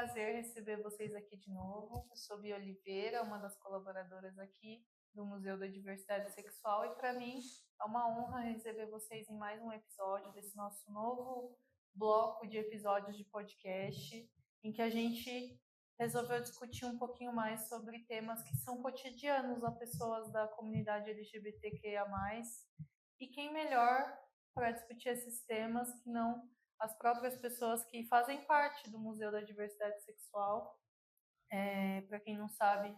prazer receber vocês aqui de novo. Eu sou Bia Oliveira, uma das colaboradoras aqui do Museu da Diversidade Sexual, e para mim é uma honra receber vocês em mais um episódio desse nosso novo bloco de episódios de podcast, em que a gente resolveu discutir um pouquinho mais sobre temas que são cotidianos a pessoas da comunidade LGBTQIA+, e quem melhor para discutir esses temas que não as próprias pessoas que fazem parte do Museu da Diversidade Sexual. Para quem não sabe,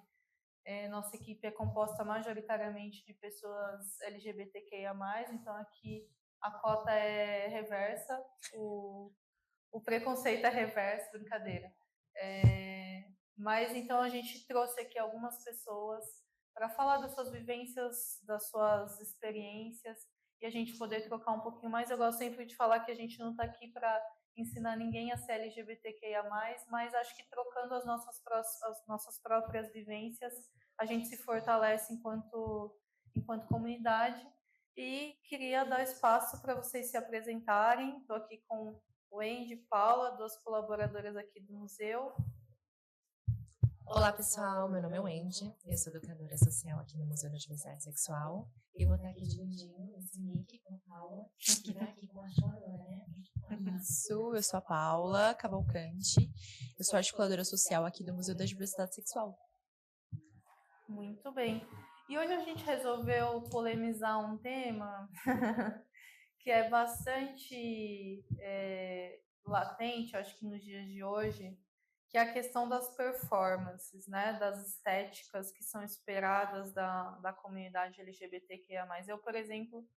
nossa equipe é composta majoritariamente de pessoas LGBTQIA+, então aqui a cota é reversa, o preconceito é reverso, brincadeira. Mas então a gente trouxe aqui algumas pessoas para falar das suas vivências, das suas experiências, e a gente poder trocar um pouquinho mais. Eu gosto sempre de falar que a gente não está aqui para ensinar ninguém a ser LGBTQIA+, mas acho que trocando as nossas próprias vivências, a gente se fortalece enquanto comunidade. E queria dar espaço para vocês se apresentarem. Estou aqui com o Andy e Paula, duas colaboradoras aqui do museu. Olá, pessoal. Meu nome é Wendy, eu sou educadora social aqui no Museu da Diversidade Sexual. E vou estar aqui dividindo esse link com a Paula, que está aqui com a articuladora, né? Isso, eu sou a Paula Cavalcante, eu sou articuladora social aqui do Museu da Diversidade Sexual. Muito bem. E hoje a gente resolveu polemizar um tema que é bastante latente, acho que nos dias de hoje, que é a questão das performances, né, das estéticas que são esperadas da comunidade LGBTQIA+. Eu, por exemplo,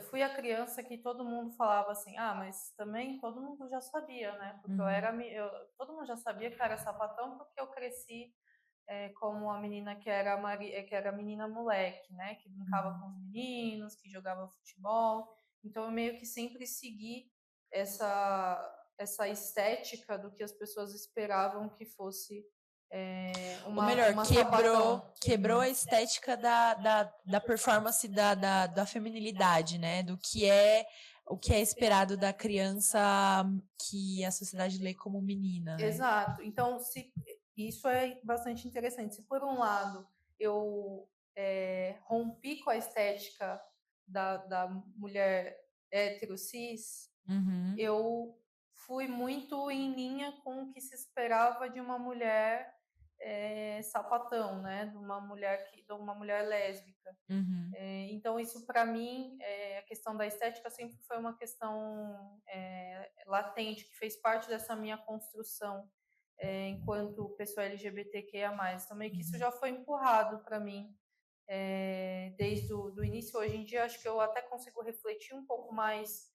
fui a criança que todo mundo falava assim, mas também todo mundo já sabia, né, porque todo mundo já sabia que eu era sapatão, porque eu cresci como a menina que era a menina moleque, né, que brincava com os meninos, que jogava futebol. Então eu meio que sempre segui essa estética do que as pessoas esperavam que fosse ou melhor, quebrou a estética da performance da feminilidade, né? Do que é o que é esperado da criança que a sociedade lê como menina. Né? Exato. Então, isso é bastante interessante. Se por um lado eu rompi com a estética da mulher hétero cis, eu fui muito em linha com o que se esperava de uma mulher sapatão, né? De uma mulher lésbica. Então isso para mim, a questão da estética sempre foi uma questão latente, que fez parte dessa minha construção enquanto pessoa LGBTQIA+. Então meio que isso já foi empurrado para mim desde o início. Hoje em dia acho que eu até consigo refletir um pouco mais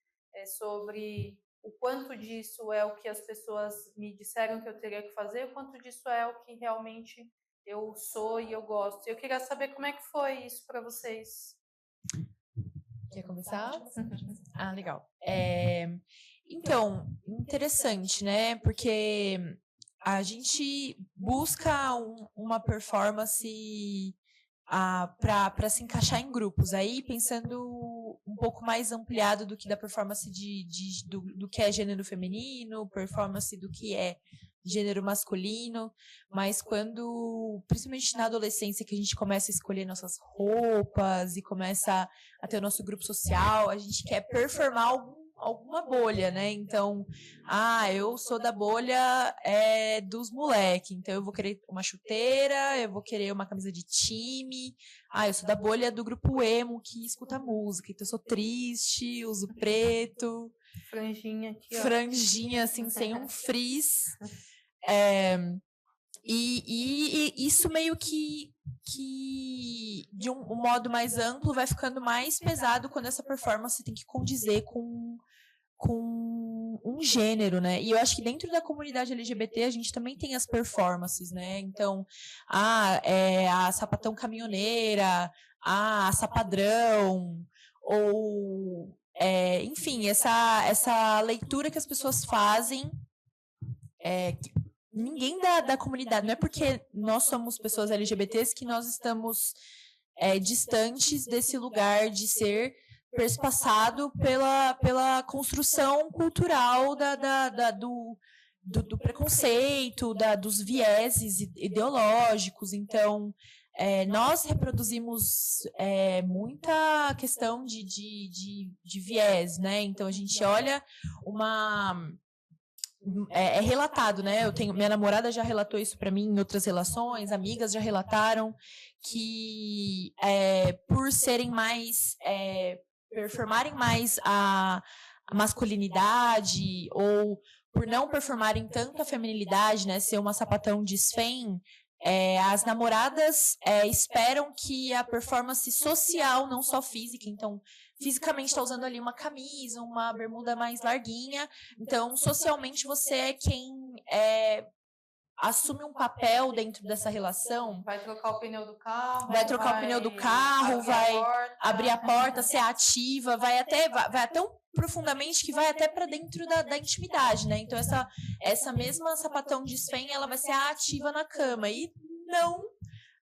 sobre o quanto disso é o que as pessoas me disseram que eu teria que fazer, o quanto disso é o que realmente eu sou e eu gosto. Eu queria saber como é que foi isso para vocês. Quer começar? Legal. Então, interessante, né? Porque a gente busca uma performance para se encaixar em grupos. Aí, pensando um pouco mais ampliado do que da performance do que é gênero feminino, performance do que é gênero masculino, mas principalmente na adolescência, que a gente começa a escolher nossas roupas e começa a ter o nosso grupo social, a gente quer performar alguma bolha, né? Então, eu sou da bolha dos moleque, então eu vou querer uma chuteira, eu vou querer uma camisa de time, eu sou da bolha do grupo emo que escuta música, então eu sou triste, uso preto, franjinha aqui, ó. Franjinha assim, sem um frizz, e isso meio que de um modo mais amplo vai ficando mais pesado quando essa performance tem que condizer com um gênero, né? E eu acho que dentro da comunidade LGBT a gente também tem as performances, né? Então, a sapatão caminhoneira, a sapadrão, ou enfim, essa leitura que as pessoas fazem, ninguém da comunidade, não é porque nós somos pessoas LGBTs que nós estamos distantes desse lugar de ser perspassado pela construção cultural do preconceito, dos vieses ideológicos. Então, nós reproduzimos muita questão de viés, né? Então, a gente olha é relatado, né? Minha namorada já relatou isso para mim em outras relações, amigas já relataram que por serem mais, performarem mais a masculinidade, ou por não performarem tanto a feminilidade, né? Ser uma sapatão desfém, as namoradas esperam que a performance social, não só física, então fisicamente está usando ali uma camisa, uma bermuda mais larguinha, então socialmente você é quem assume um papel dentro dessa relação. Vai trocar o pneu do carro. Vai trocar o pneu do carro, vai abrir a porta, ser ativa, vai até tão profundamente que vai até para dentro da intimidade, né? Então essa mesma sapatão desfém, ela vai ser ativa na cama, e não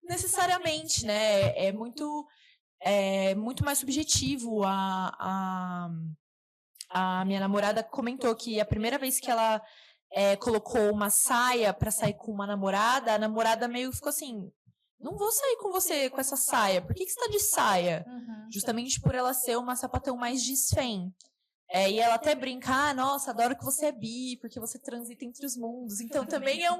necessariamente, né? É muito mais subjetivo. A minha namorada comentou que a primeira vez que ela colocou uma saia para sair com uma namorada, a namorada meio ficou assim: não vou sair com você com essa saia, por que você tá de saia? Uhum. Justamente por ela ser uma sapatão mais desfém. E ela até brinca: nossa, adoro que você é bi, porque você transita entre os mundos. Então também é o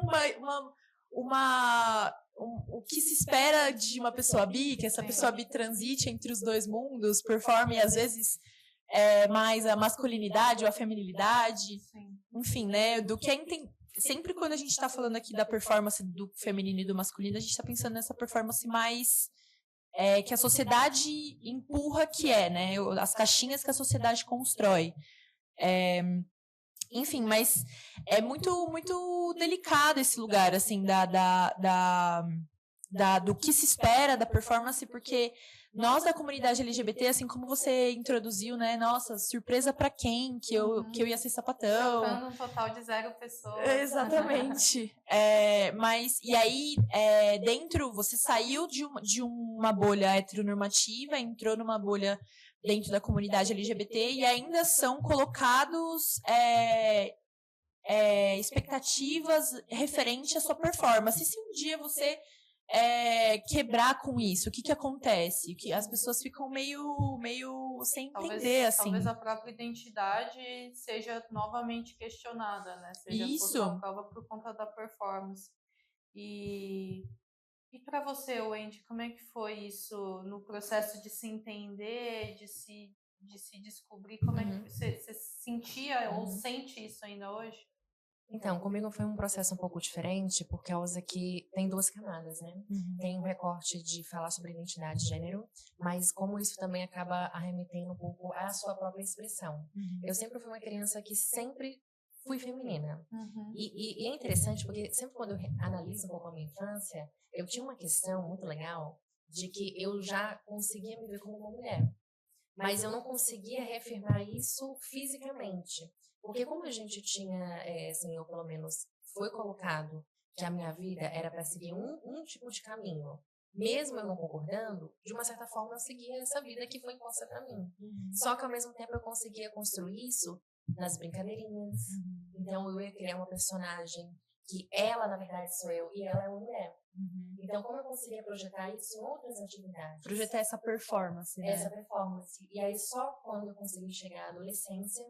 que se espera de uma pessoa bi, que essa pessoa bi transite entre os dois mundos, performe às vezes mais a masculinidade ou a feminilidade. Sim. Enfim, né? Sempre quando a gente está falando aqui da performance do feminino e do masculino, a gente está pensando nessa performance mais que a sociedade empurra, né? As caixinhas que a sociedade constrói. Enfim, mas é muito, muito delicado esse lugar, assim, do que se espera da performance, porque nós da comunidade LGBT, assim como você introduziu, né? Nossa, surpresa pra quem? Que eu ia ser sapatão. Chocando um total de 0 pessoas. Exatamente. Mas, e aí, dentro, você saiu de uma bolha heteronormativa, entrou numa bolha dentro da comunidade LGBT, e ainda são colocados expectativas referentes à sua performance. E se um dia você quebrar com isso, o que acontece? Que as pessoas ficam meio sem entender, assim. Talvez a própria identidade seja novamente questionada, né? Seja isso. A prova por conta da performance. E para você, Wendy, como é que foi isso no processo de se entender, de se descobrir? Como é que você sentia ou sente isso ainda hoje? Então, comigo foi um processo um pouco diferente, por causa que tem 2 camadas, né? Tem um recorte de falar sobre identidade de gênero, mas como isso também acaba arremetendo um pouco à sua própria expressão. Eu sempre fui uma criança que sempre fui feminina. E é interessante porque sempre quando eu analiso um pouco a minha infância, eu tinha uma questão muito legal de que eu já conseguia me ver como uma mulher, mas eu não conseguia reafirmar isso fisicamente. Porque como a gente tinha, assim, eu pelo menos, foi colocado que a minha vida era para seguir um tipo de caminho, mesmo eu não concordando, de uma certa forma eu seguia essa vida que foi imposta para mim. Só que ao mesmo tempo eu conseguia construir isso nas brincadeirinhas. Então eu ia criar uma personagem que ela, na verdade, sou eu e ela é uma mulher. Então como eu conseguia projetar isso em outras atividades? Projetar essa performance, né? Essa performance. E aí só quando eu consegui chegar à adolescência,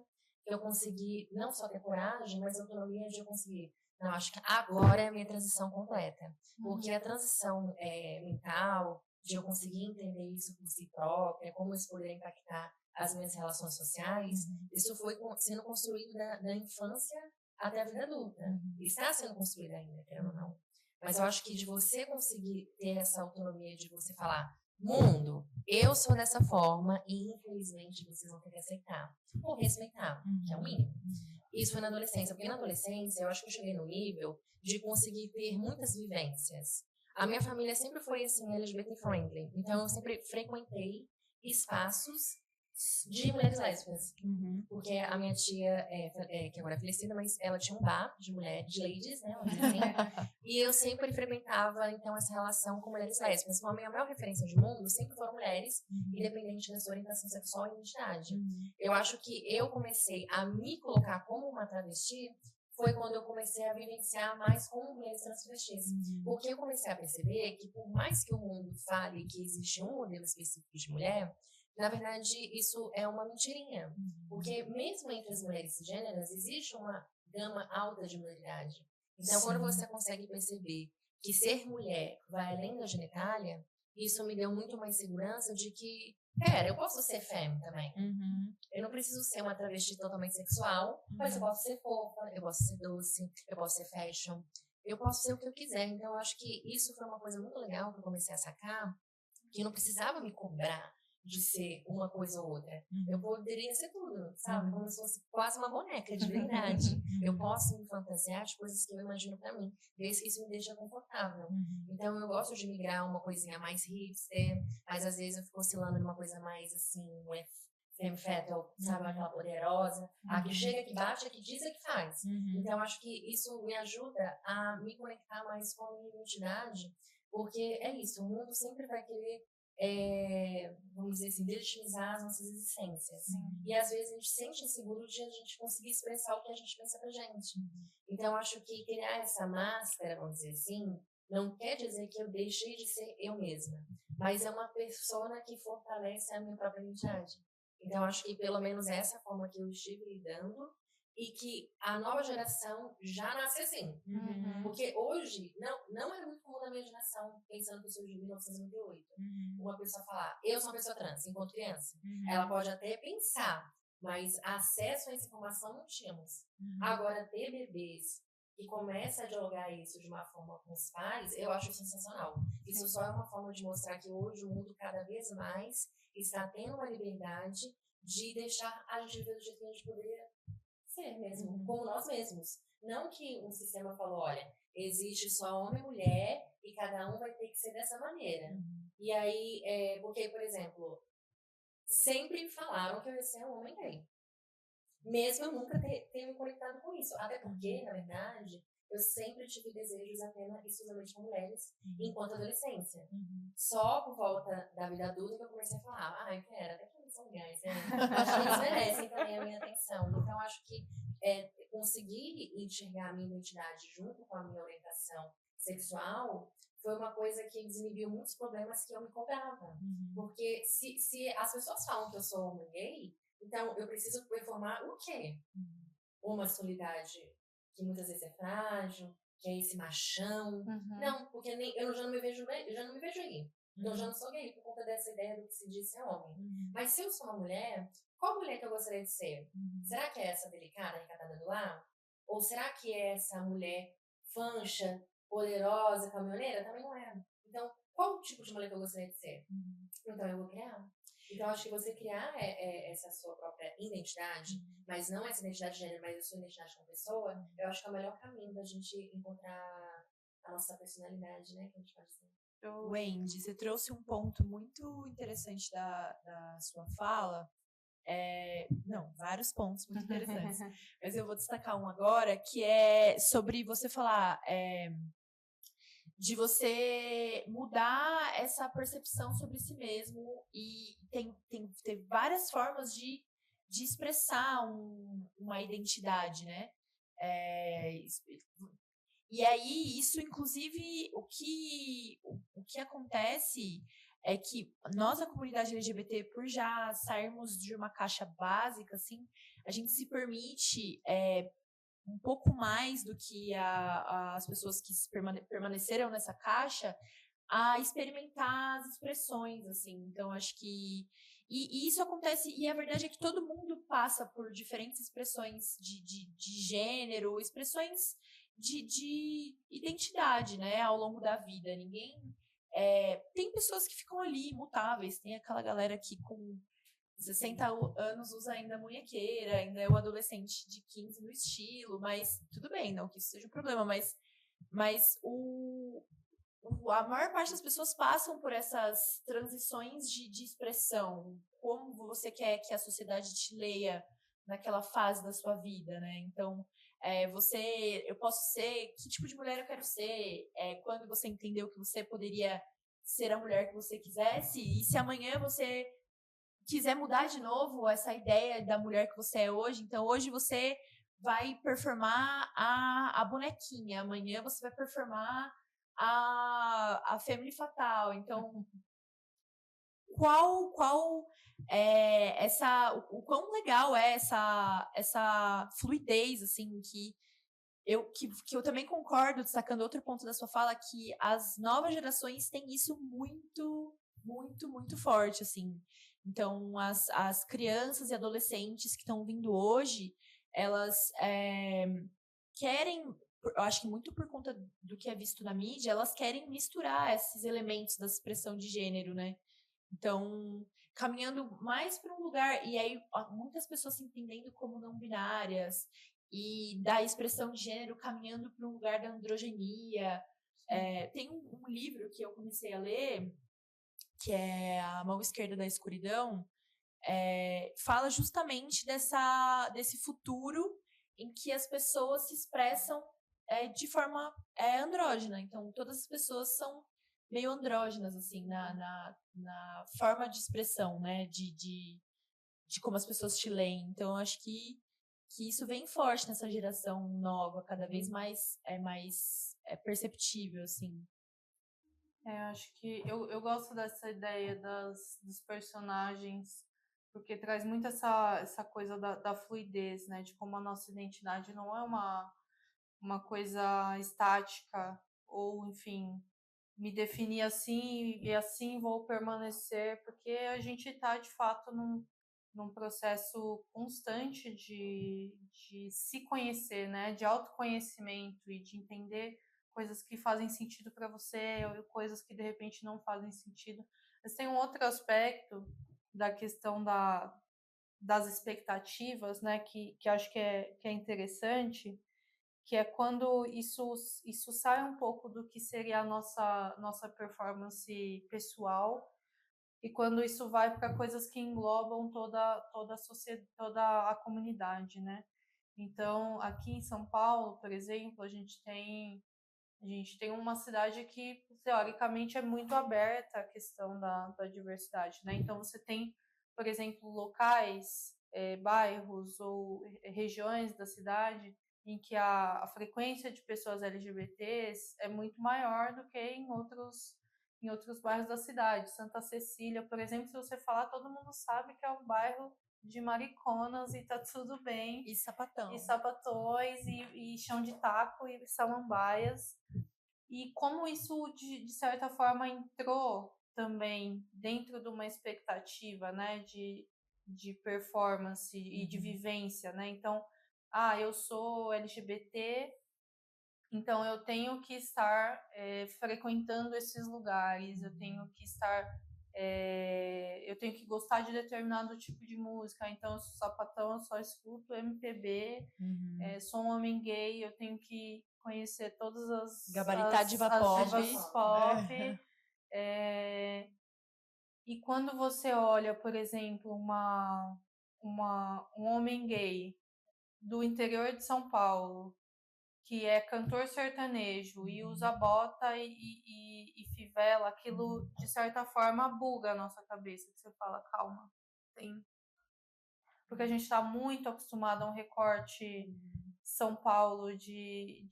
eu consegui não só ter coragem, mas autonomia de eu conseguir. Não, acho que agora é a minha transição completa. Porque a transição mental, de eu conseguir entender isso por si própria, como isso poderia impactar as minhas relações sociais, isso foi sendo construído da infância até a vida adulta. Está sendo construído ainda, querendo ou não. Mas eu acho que de você conseguir ter essa autonomia de você falar: mundo, eu sou dessa forma e infelizmente vocês vão ter que aceitar ou respeitar, que é o mínimo. Isso foi na adolescência, porque na adolescência eu acho que eu cheguei no nível de conseguir ter muitas vivências. A minha família sempre foi assim, LGBT friendly, então eu sempre frequentei espaços de mulheres lésbicas, porque a minha tia, que agora é falecida, mas ela tinha um bar de mulheres, de ladies, né, assim, e eu sempre frequentava, então, essa relação com mulheres lésbicas. Então, a minha maior referência de mundo sempre foram mulheres, independente da sua orientação sexual e identidade. Eu acho que eu comecei a me colocar como uma travesti foi quando eu comecei a vivenciar mais com mulheres transvestis. Porque eu comecei a perceber que, por mais que o mundo fale que existe um modelo específico de mulher, na verdade, isso é uma mentirinha. Porque mesmo entre as mulheres cisgêneras, existe uma gama alta de mulheridade. Então, quando você consegue perceber que ser mulher vai além da genitália, isso me deu muito mais segurança de que, cara, eu posso ser fêmea também. Eu não preciso ser uma travesti totalmente sexual, mas eu posso ser fofa, eu posso ser doce, eu posso ser fashion, eu posso ser o que eu quiser. Então, eu acho que isso foi uma coisa muito legal que eu comecei a sacar, que não precisava me cobrar de ser uma coisa ou outra. Eu poderia ser tudo, sabe? Como se fosse quase uma boneca de verdade. Eu posso me fantasiar de coisas que eu imagino pra mim, desde que isso me deixa confortável. Então, eu gosto de migrar uma coisinha mais hipster, mas às vezes eu fico oscilando numa coisa mais, assim, femme fatal, sabe? Aquela poderosa. A que chega, que bate, a que diz, a que faz. Então, acho que isso me ajuda a me conectar mais com a minha identidade, porque é isso, o mundo sempre vai querer vamos dizer assim, legitimizar as nossas existências. E às vezes a gente se sente inseguro de a gente conseguir expressar o que a gente pensa pra gente. Então acho que criar essa máscara, vamos dizer assim, não quer dizer que eu deixei de ser eu mesma, mas é uma persona que fortalece a minha própria identidade. Então acho que pelo menos essa forma que eu estive lidando, e que a nova geração já nasce assim. Porque hoje, não é muito comum na minha geração, pensando que eu sou de 1998, uma pessoa falar, eu sou uma pessoa trans, enquanto criança. Ela pode até pensar, mas acesso a essa informação não tínhamos. Agora, ter bebês que começa a dialogar isso de uma forma com os pais, eu acho sensacional. Isso só é uma forma de mostrar que hoje o mundo cada vez mais está tendo uma liberdade de deixar a gente viver do jeito que a gente poderia ser mesmo, como nós mesmos. Não que um sistema falou, olha, existe só homem e mulher e cada um vai ter que ser dessa maneira. E aí, porque, por exemplo, sempre falaram que eu ia ser um homem gay. Mesmo eu nunca ter me conectado com isso. Até porque, na verdade, eu sempre tive desejos apenas exclusivamente com mulheres, enquanto adolescência. Só por volta da vida adulta que eu comecei a falar, eu quero, até que eles são gays, né? Acho que eles merecem também a minha atenção. Então, acho que conseguir enxergar a minha identidade junto com a minha orientação sexual foi uma coisa que desinibiu muitos problemas que eu me cobrava. Porque se as pessoas falam que eu sou homem gay, então eu preciso performar o quê? Uma masculinidade que muitas vezes é frágil, que é esse machão. Não, porque eu já não me vejo aí. Então eu já não sou gay por conta dessa ideia do que se diz ser homem. Mas se eu sou uma mulher, qual mulher que eu gostaria de ser? Será que é essa delicada, recatada do lar? Ou será que é essa mulher fancha, poderosa, caminhoneira? Também não é. Então, qual tipo de mulher que eu gostaria de ser? Então eu vou criar. Então, acho que você criar essa sua própria identidade, mas não essa identidade de gênero, mas a sua identidade como pessoa, eu acho que é o melhor caminho da gente encontrar a nossa personalidade, né? Que a gente pode ser. Wendy, você trouxe um ponto muito interessante da sua fala. Vários pontos muito interessantes. Mas eu vou destacar um agora, que é sobre você falar de você mudar essa percepção sobre si mesmo, e tem várias formas de expressar uma identidade, né? E aí, isso, inclusive, o que acontece é que nós, a comunidade LGBT, por já sairmos de uma caixa básica, assim, a gente se permite um pouco mais do que as pessoas que permaneceram nessa caixa a experimentar as expressões, assim. Então, acho que... E isso acontece, e a verdade é que todo mundo passa por diferentes expressões de gênero, expressões de identidade, né, ao longo da vida. Ninguém... tem pessoas que ficam ali imutáveis, tem aquela galera que com 60 anos usa ainda munhequeira, ainda é o adolescente de 15 no estilo, mas tudo bem, não que isso seja um problema, mas a maior parte das pessoas passam por essas transições de expressão, como você quer que a sociedade te leia naquela fase da sua vida, né? Então, eu posso ser, que tipo de mulher eu quero ser, quando você entendeu que você poderia ser a mulher que você quisesse, e se amanhã você quiser mudar de novo essa ideia da mulher que você é hoje, então hoje você vai performar a bonequinha, amanhã você vai performar a Femme Fatale. Então, qual é o quão legal é essa fluidez, assim, que eu também concordo, destacando outro ponto da sua fala, que as novas gerações têm isso muito, muito, muito forte, assim. Então, as crianças e adolescentes que estão vindo hoje, elas querem, eu acho que muito por conta do que é visto na mídia, elas querem misturar esses elementos da expressão de gênero, né? Então, caminhando mais para um lugar, e aí muitas pessoas se entendendo como não binárias, e da expressão de gênero caminhando para um lugar da androgenia. Tem um livro que eu comecei a ler, que é A Mão Esquerda da Escuridão, fala justamente desse futuro em que as pessoas se expressam de forma andrógena. Então, todas as pessoas são meio andrógenas, assim, na forma de expressão, né? De como as pessoas te leem. Então, eu acho que isso vem forte nessa geração nova, cada vez mais perceptível, assim. Acho que eu gosto dessa ideia dos personagens, porque traz muito essa coisa da fluidez, né? De como a nossa identidade não é uma coisa estática, ou, enfim, me definir assim e assim vou permanecer, porque a gente está, de fato, num processo constante de se conhecer, né? De autoconhecimento e de entender coisas que fazem sentido para você ou coisas que de repente não fazem sentido. Mas tem um outro aspecto da questão das expectativas, né? Que acho que é interessante, que é quando isso sai um pouco do que seria a nossa performance pessoal, e quando isso vai para coisas que englobam toda a sociedade, toda a comunidade, né? Então, aqui em São Paulo, por exemplo, a gente tem uma cidade que, teoricamente, é muito aberta à questão da diversidade, né? Então, você tem, por exemplo, locais, bairros ou regiões da cidade em que a frequência de pessoas LGBTs é muito maior do que em outros bairros da cidade. Santa Cecília, por exemplo, se você falar, todo mundo sabe que é um bairro de mariconas e tá tudo bem. E sapatão. E sapatões, e chão de taco, e samambaias. E como isso, de certa forma, entrou também dentro de uma expectativa, né, de performance e de vivência, né? Então, eu sou LGBT, então eu tenho que estar frequentando esses lugares, eu tenho que estar... eu tenho que gostar de determinado tipo de música, então eu sou sapatão, eu só escuto MPB, sou um homem gay, eu tenho que conhecer todas as Gabaritativa divas pop. E quando você olha, por exemplo, um homem gay do interior de São Paulo, que é cantor sertanejo e usa bota e fivela, aquilo, de certa forma, buga a nossa cabeça. Você fala, calma, tem... Porque a gente está muito acostumado a um recorte São Paulo de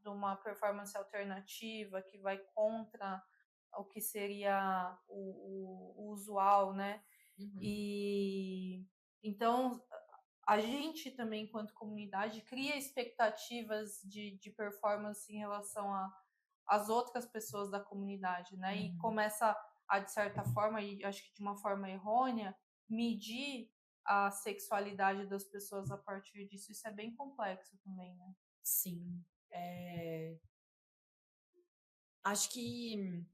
uma performance alternativa que vai contra o que seria o usual, né? E então a gente também, enquanto comunidade, cria expectativas de performance em relação às outras pessoas da comunidade, né? E começa a, de certa forma, e acho que de uma forma errônea, medir a sexualidade das pessoas a partir disso. Isso é bem complexo também, né? Sim. Acho que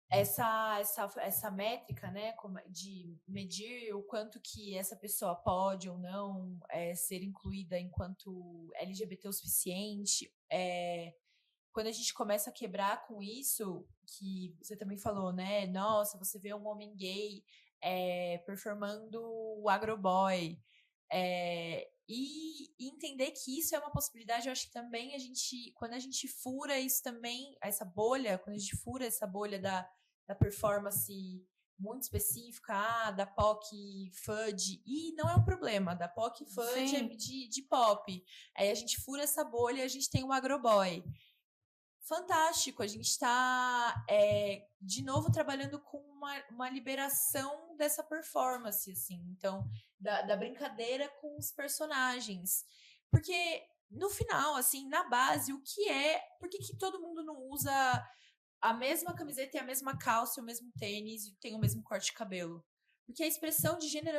essa métrica, né, de medir o quanto que essa pessoa pode ou não ser incluída enquanto LGBT o suficiente, quando a gente começa a quebrar com isso, que você também falou, né, nossa, você vê um homem gay performando o agroboy, e entender que isso é uma possibilidade. Eu acho que também quando a gente fura isso também, quando a gente fura essa bolha da performance muito específica, da POC FUD, e não é um problema, da POC FUD Sim. é de pop. Aí a gente fura essa bolha e a gente tem o agroboy. Fantástico, a gente está, de novo, trabalhando com uma liberação dessa performance, assim, então, da brincadeira com os personagens. Porque, no final, assim, na base, por que todo mundo não usa a mesma camiseta e a mesma calça, e o mesmo tênis, e tem o mesmo corte de cabelo? Porque a expressão de gênero,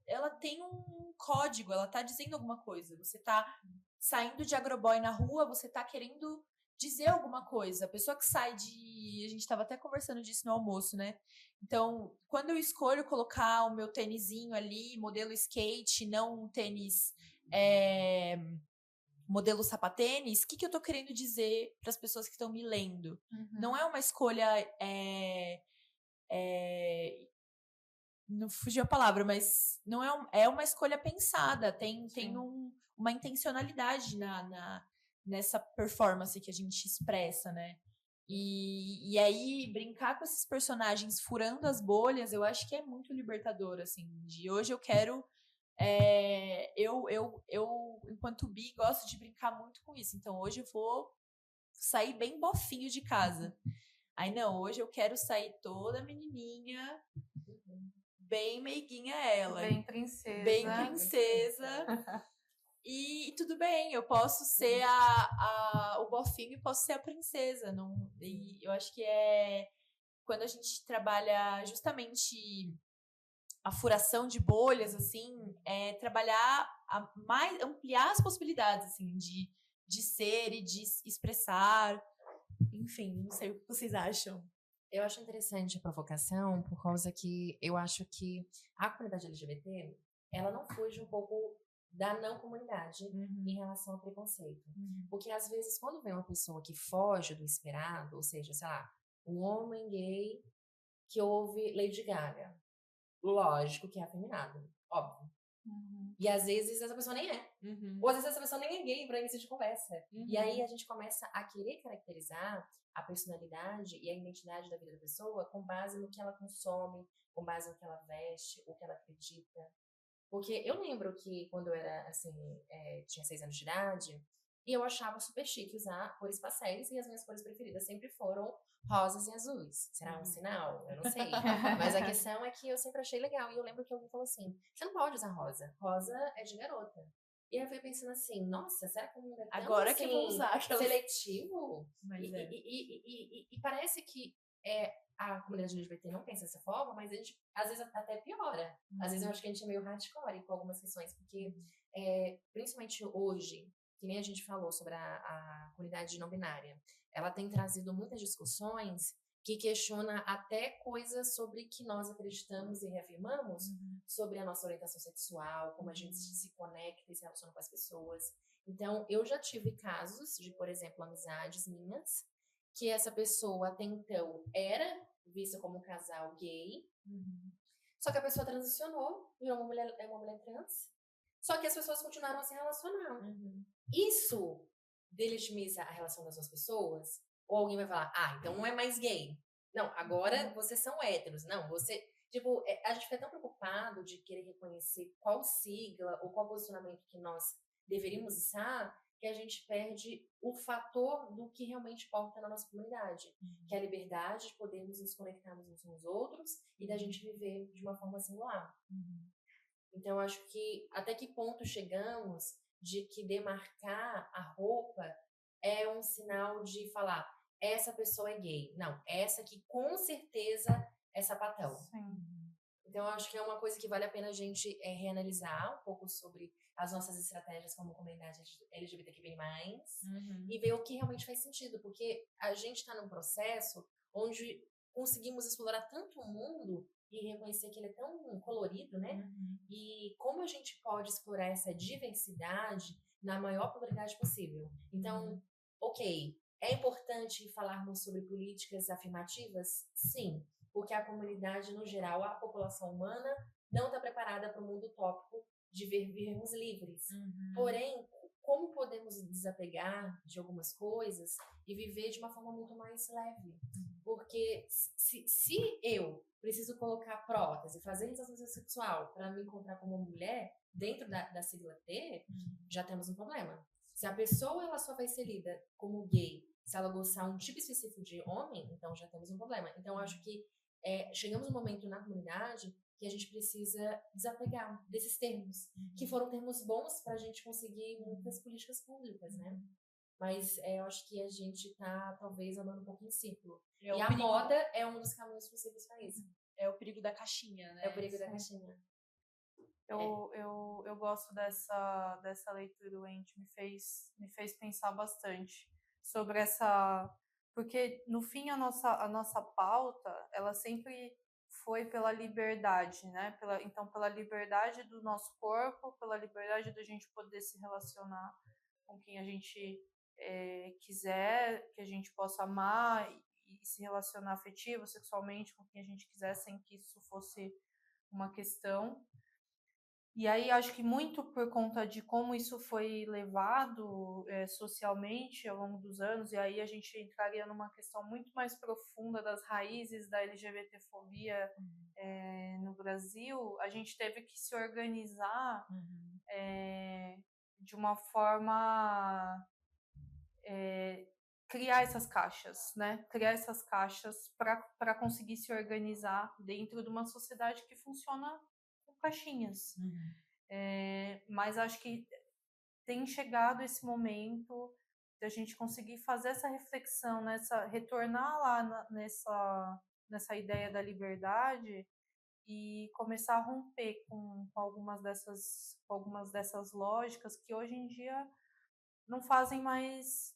ela tem um código, ela tá dizendo alguma coisa. Você tá saindo de agroboy na rua, você tá querendo dizer alguma coisa. A pessoa que sai de... A gente tava até conversando disso no almoço, né? Então, quando eu escolho colocar o meu tênisinho ali, modelo skate, não um tênis... modelo sapatênis, o que eu tô querendo dizer para as pessoas que estão me lendo? Não é uma escolha... não fugiu a palavra, mas não é uma escolha pensada, tem uma intencionalidade nessa performance que a gente expressa, né? E aí, brincar com esses personagens furando as bolhas, eu acho que é muito libertador, assim. De hoje eu quero... eu, enquanto bi, gosto de brincar muito com isso. Então, hoje eu vou sair bem bofinho de casa. Aí, não, hoje eu quero sair toda menininha, bem meiguinha ela. Bem princesa. Bem princesa. E tudo bem, eu posso ser o bofinho e posso ser a princesa. Não, e eu acho que quando a gente trabalha justamente a furação de bolhas, assim, trabalhar ampliar as possibilidades, assim, de ser e de expressar. Enfim, não sei o que vocês acham. Eu acho interessante a provocação, por causa que eu acho que a comunidade LGBT, ela não foge um pouco da não comunidade em relação ao preconceito. Porque, às vezes, quando vem uma pessoa que foge do esperado, ou seja, sei lá, um homem gay que ouve Lady Gaga, lógico que é afeminado, óbvio. E, às vezes, essa pessoa nem é. Ou, às vezes, essa pessoa nem é gay para início de conversa. E aí, a gente começa a querer caracterizar a personalidade e a identidade da vida da pessoa com base no que ela consome, com base no que ela veste, o que ela acredita. Porque eu lembro que quando eu era, assim, tinha 6 anos de idade, e eu achava super chique usar cores pastéis, e as minhas cores preferidas sempre foram rosas e azuis. Será um sinal? Eu não sei. Mas a questão é que eu sempre achei legal. E eu lembro que alguém falou assim, você não pode usar rosa. Rosa é de garota. E aí eu fui pensando assim, nossa, será que o mundo é tão, agora assim, que eu vou usar seletivo? Mas E parece que a comunidade LGBT não pensa dessa forma, mas a gente, às vezes, até piora. Às vezes eu acho que a gente é meio hardcore com algumas questões, porque, principalmente hoje, que nem a gente falou sobre a comunidade não binária, ela tem trazido muitas discussões que questiona até coisas sobre que nós acreditamos e reafirmamos, sobre a nossa orientação sexual, como a gente se conecta e se relaciona com as pessoas. Então, eu já tive casos de, por exemplo, amizades minhas, que essa pessoa até então era vista como um casal gay, só que a pessoa transicionou, virou uma mulher trans, só que as pessoas continuaram a se relacionar. Isso delegitimiza a relação das duas pessoas? Ou alguém vai falar, então não é mais gay. Não, agora vocês são héteros. Não, você... Tipo, a gente fica tão preocupado de querer reconhecer qual sigla ou qual posicionamento que nós deveríamos estar, que a gente perde o fator do que realmente importa na nossa comunidade, que é a liberdade de podermos nos conectarmos uns com os outros e da gente viver de uma forma singular. Então, eu acho que até que ponto chegamos de que demarcar a roupa é um sinal de falar, essa pessoa é gay. Não, essa aqui com certeza é sapatão. Sim. Então, eu acho que é uma coisa que vale a pena a gente reanalisar um pouco sobre as nossas estratégias como comunidade LGBTQI+, e ver o que realmente faz sentido, porque a gente está num processo onde conseguimos explorar tanto o mundo e reconhecer que ele é tão colorido, né? E como a gente pode explorar essa diversidade na maior probabilidade possível. Então, ok, é importante falarmos sobre políticas afirmativas? Sim, porque a comunidade, no geral, a população humana, não está preparada para o mundo utópico de vivermos livres. Porém, como podemos desapegar de algumas coisas e viver de uma forma muito mais leve? Porque se eu preciso colocar prótese, fazer iniciação sexual para me encontrar como mulher, dentro da sigla T, já temos um problema. Se a pessoa ela só vai ser lida como gay, se ela gostar um tipo específico de homem, então já temos um problema. Então, eu acho que chegamos num momento na comunidade que a gente precisa desapegar desses termos, que foram termos bons para a gente conseguir muitas políticas públicas, né? Mas eu acho que a gente tá, talvez, andando um pouco em círculo. E a moda é um dos caminhos possíveis para isso. É o perigo da caixinha, né? É o perigo da caixinha. Eu gosto dessa leitura, Wendy, me fez pensar bastante sobre essa... Porque, no fim, a nossa pauta, ela sempre foi pela liberdade, né? Então, pela liberdade do nosso corpo, pela liberdade da gente poder se relacionar com quem a gente quiser, que a gente possa amar e se relacionar afetivo, sexualmente com quem a gente quiser, sem que isso fosse uma questão. E aí acho que muito por conta de como isso foi levado socialmente ao longo dos anos, e aí a gente entraria numa questão muito mais profunda das raízes da LGBTfobia no Brasil, a gente teve que se organizar de uma forma... criar essas caixas, né? Criar essas caixas para conseguir se organizar dentro de uma sociedade que funciona com caixinhas. Mas acho que tem chegado esse momento de a gente conseguir fazer essa reflexão, retornar lá nessa ideia da liberdade e começar a romper com algumas dessas lógicas que hoje em dia não fazem mais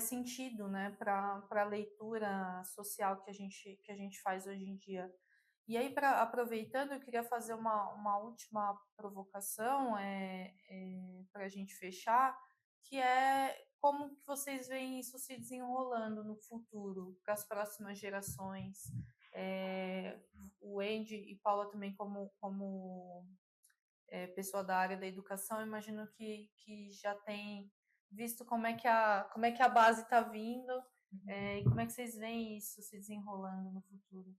sentido, né, para a leitura social que a gente faz hoje em dia. E aí, aproveitando, eu queria fazer uma última provocação para a gente fechar, que é como que vocês veem isso se desenrolando no futuro, para as próximas gerações. O Andy e Paula também, como pessoa da área da educação, imagino que já tem visto como é que a base está vindo, e como é que vocês veem isso se desenrolando no futuro.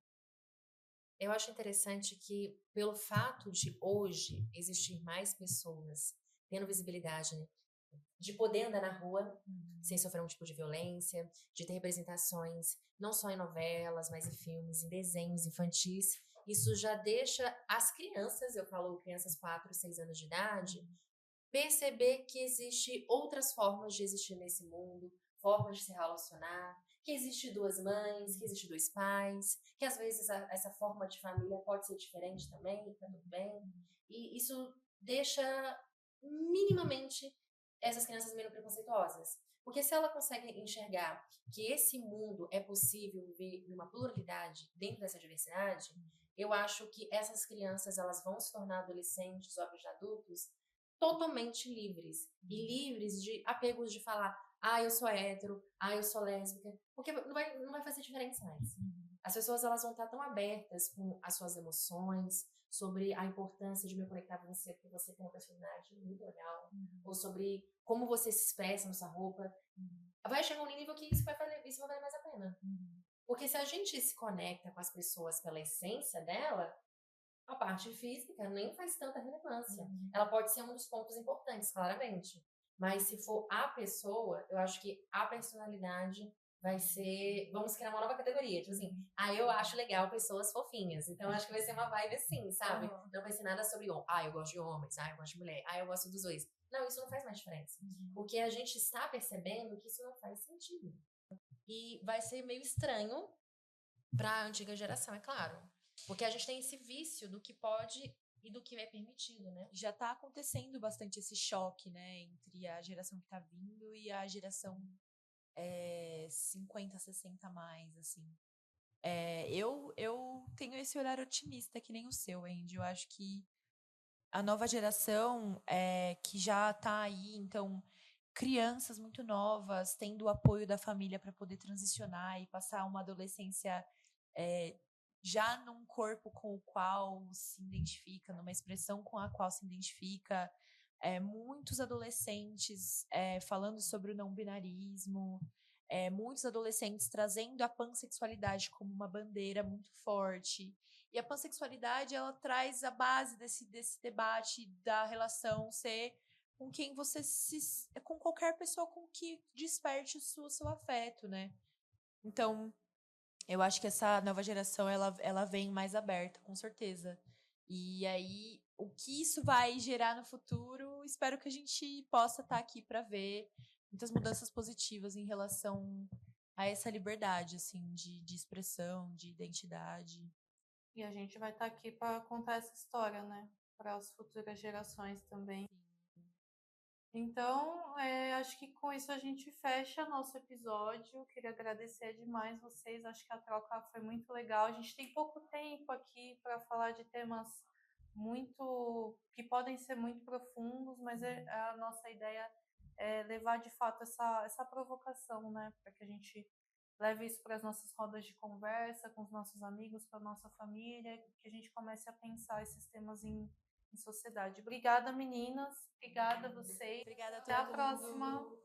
Eu acho interessante que, pelo fato de hoje existir mais pessoas tendo visibilidade, né, de poder andar na rua sem sofrer um tipo de violência, de ter representações não só em novelas, mas em filmes, em desenhos infantis, isso já deixa as crianças, eu falo crianças 4, 6 anos de idade, perceber que existe outras formas de existir nesse mundo, formas de se relacionar, que existe duas mães, que existe dois pais, que às vezes essa forma de família pode ser diferente também, tá tudo bem. E isso deixa minimamente essas crianças menos preconceituosas. Porque se ela consegue enxergar que esse mundo é possível viver numa pluralidade dentro dessa diversidade, eu acho que essas crianças elas vão se tornar adolescentes, jovens adultos, totalmente livres. E livres de apegos de falar, eu sou hétero, eu sou lésbica, porque não vai fazer diferença mais. As pessoas elas vão estar tão abertas com as suas emoções, sobre a importância de me conectar com você, porque você tem uma personalidade muito legal, ou sobre como você se expressa na sua roupa. Vai chegar um nível que isso vai valer mais a pena. Porque se a gente se conecta com as pessoas pela essência dela, a parte física nem faz tanta relevância. Ela pode ser um dos pontos importantes, claramente. Mas se for a pessoa, eu acho que a personalidade vai ser... Vamos criar uma nova categoria. Tipo assim, eu acho legal pessoas fofinhas. Então, eu acho que vai ser uma vibe assim, sabe? Não vai ser nada sobre, eu gosto de homens, eu gosto de mulher, eu gosto dos dois. Não, isso não faz mais diferença. Porque a gente está percebendo que isso não faz sentido. E vai ser meio estranho para a antiga geração, é claro. Porque a gente tem esse vício do que pode e do que é permitido, né? Já tá acontecendo bastante esse choque, né? Entre a geração que tá vindo e a geração 50, 60 a mais, assim. Eu tenho esse olhar otimista, que nem o seu, Andy. Eu acho que a nova geração que já tá aí, então... crianças muito novas tendo o apoio da família para poder transicionar e passar uma adolescência já num corpo com o qual se identifica, numa expressão com a qual se identifica, muitos adolescentes falando sobre o não binarismo, muitos adolescentes trazendo a pansexualidade como uma bandeira muito forte. E a pansexualidade, ela traz a base desse debate da relação ser com quem você com qualquer pessoa com que desperte o seu afeto, né? Então, eu acho que essa nova geração, ela vem mais aberta, com certeza. E aí, o que isso vai gerar no futuro, espero que a gente possa estar aqui para ver muitas mudanças positivas em relação a essa liberdade, assim, de expressão, de identidade. E a gente vai estar aqui para contar essa história, né? Para as futuras gerações também. Então, acho que com isso a gente fecha nosso episódio. Queria agradecer demais vocês. Acho que a troca foi muito legal. A gente tem pouco tempo aqui para falar de temas que podem ser muito profundos, mas a nossa ideia é levar de fato essa provocação, né? Para que a gente leve isso para as nossas rodas de conversa, com os nossos amigos, para a nossa família, que a gente comece a pensar esses temas em sociedade. Obrigada, meninas. Obrigada a vocês. Obrigada a Até a todo próxima. mundo.